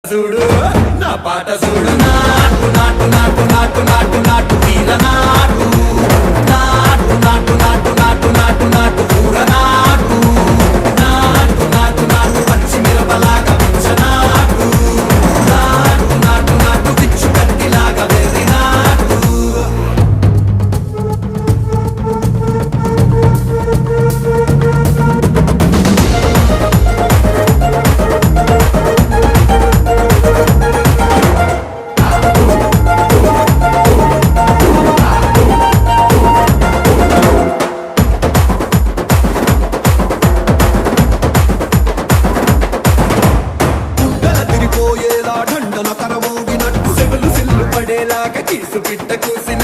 చూడు నా పాట చూడు నాటు నాటు నాటు నాటు నాటు నాటు వీర నాటు నాటు నాటు నాటు నాటు నాటు నాటు ఊర నాటు నాటు నాటు నాటు పచ్చి మిరపలాగా పిచ్చ నాటు నాటు నాటు నాటు పిచ్చు కత్తిలాగా వెర్రి నాటు దండన కరమోగినట్టు సెగలు సిల్లు పడేలాగా కీసు పిట్ట కూసిన